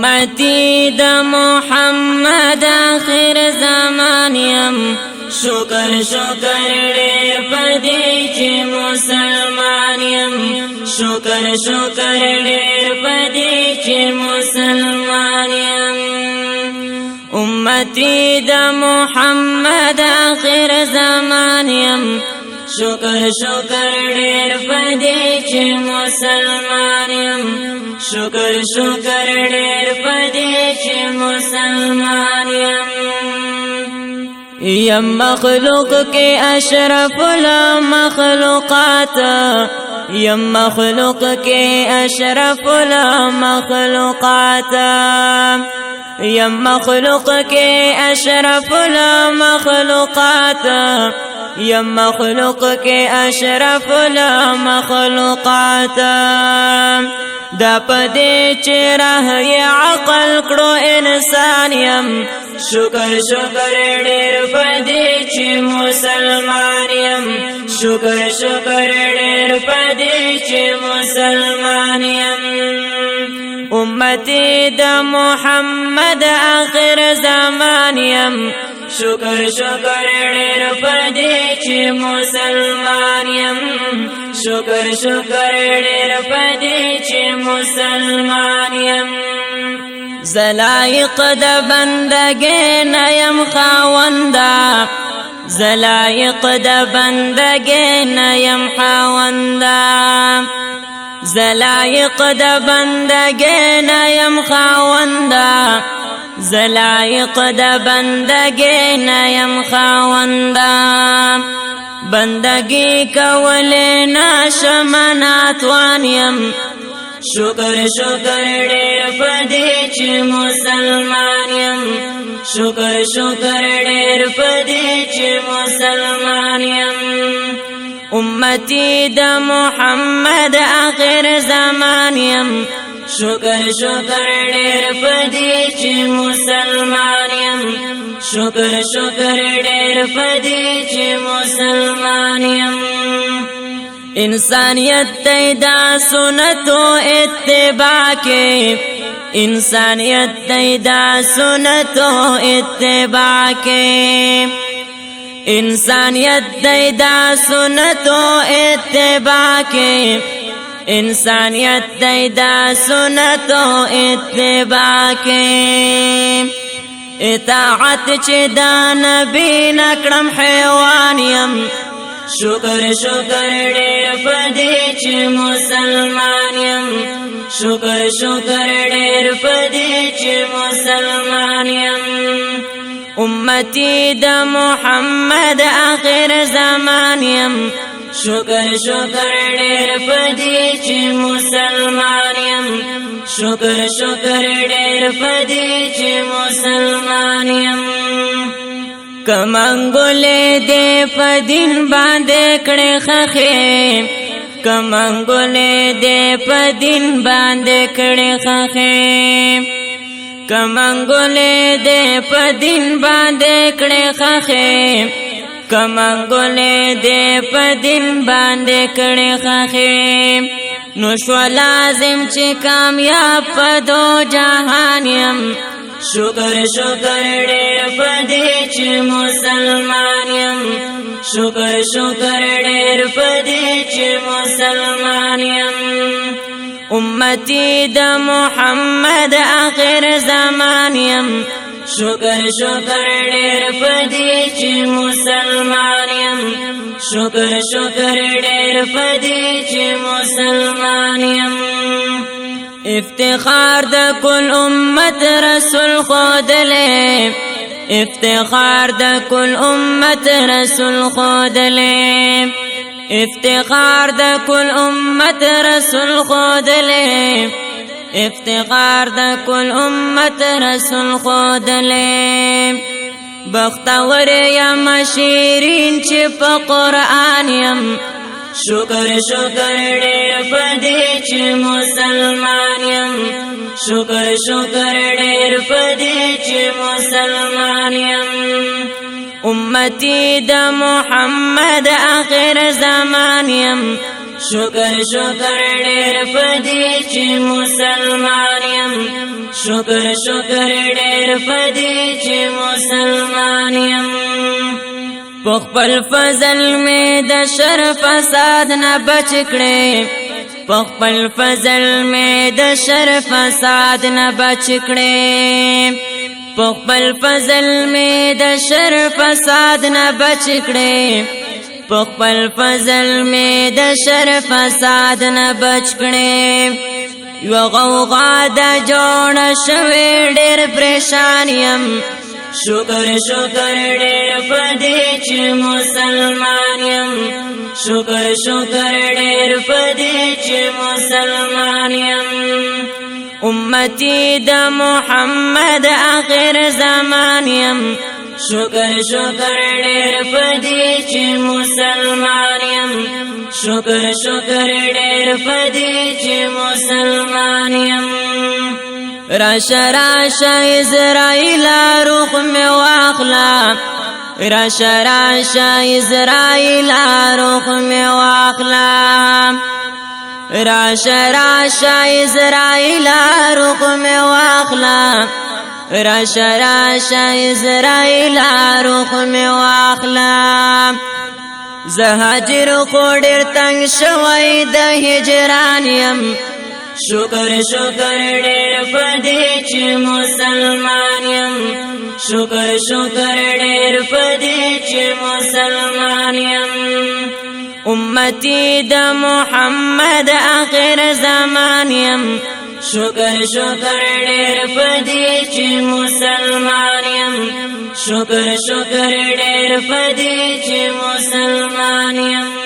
امتی د محمد آخر زمان یم شکر شکر ډیر پدې چې مسلمان یم شکر شکر ډیر پدې چې مسلمان یم امتی د محمد آخر زمان یم شکر شکر ډیر پدې چې مسلمان یم شکر شکر ډیر پدې چې مسلمان یم مخلوق کے اشرف المخلوقات یم مخلوق کے اشرف المخلوقات یم مخلوق کے اشرف المخلوقات یم مخلوق کے اشرف المخلوقات دا پدې چې راه عقل کړو انسان یم شکر شکر ډېر پدې چې مسلمان یم شکر شکر ډېر پدې چې مسلمان یم امتی د محمد آخر زمان یم شکر شکر ډېر پدې چې مسلمان یم شکر شکر ډېر پدې چې مسلمان یم زلایق د بندګۍ نه یم خاونده زلایق د بندګۍ نه یم خاونده زلایق د بندګۍ نه یم خاونده زلایق د بندګۍ نه یم خاونده بندگی کولې نشم ناتوان یم شکر شکر ډېر پدې چې مسلمان یم شکر شکر ډېر پدې چې مسلمان یم امتی د محمد آخر زمان یم شکر شکر ډېر پدې چې مسلمان یم شکر شکر ډېر پدې چې مسلمان یم انسانیت تیدا سنتو اتباع کے انسانیت تیدا سنتو اتباع کے انسانیت تیدا سنتو اتباع کے انسانیت تیدا سنتو اتباع کے اطاعت چې دا نبی نکړم حیوان یم شکر شکر ډېر پدې چې مسلمان یم شکر شکر ډېر پدې چې مسلمان یم امتی د محمد آخر زمان یم شکر شکر ډېر پدې چې مسلمان یم شکر شکر ډېر پدې چې مسلمان یم کمنګولې دې په دین باندې کړې خخې کمنګولې دې په دین باندې کړې خخې کمنګولې دې په دین باندې کړې خخې کمنګولې دې په دین باندې کړې خخې نو شو لازم چې کامیاب په دو جهان یم شکر شکر ډېر پدې چې مسلمان یم شکر شکر ډېر پدې چې مسلمان یم امتی د محمد آخر زمان یم شکر شکر ډېر پدې چې مسلمان یم شکر شکر ډېر پدې چې مسلمان یم افتخار د کل امت رسول خودلے افتخار د کل امت رسول خودلے افتخار د کل امت رسول خودلے افتخار د کل امت رسول خودلے بختور یم شیرین چې په قرآن یم شکر شکر ډېر پدې چې مسلمان یم شکر شکر ډېر پدې چې مسلمان یم امتی د محمد آخر زمان یم شکر شکر ډېر پدې چې مسلمان یم شکر شکر ډېر پدې چې مسلمان یم په خپل فضل مې د شر فساد نه بچ کړې په خپل فضل مې د شر فساد نه بچ کړې په خپل فضل مې د شر فساد نه بچ کړې په خپل فضل مې د شر فساد نه بچ کړې یو غوغا د جوړ شوې ډېر پریشان یم شکر شکر ډېر پدې چې مسلمان یم شکر شکر ډېر پدې چې مسلمان یم امتی د محمد آخر زمان یم شکر شکر ډېر پدې چې مسلمان یم شکر شکر ډېر پدې چې مسلمان یم راشه راشه اسرائیل روح می واخلا راشه راشه اسرائیل روح می واخلا راشه راشه اسرائیل روح می واخلا راشه راشه اسرائیل روح می واخلا زهاجر خو ډېر تنگ شوی د هجران یم شکر شکر ډېر پدې چې مسلمان یم شکر شکر ډېر پدې چې مسلمان یم امتی د محمد آخر زمان یم شکر شکر ډېر پدې چې مسلمان یم شکر شکر ډېر پدې چې مسلمان یم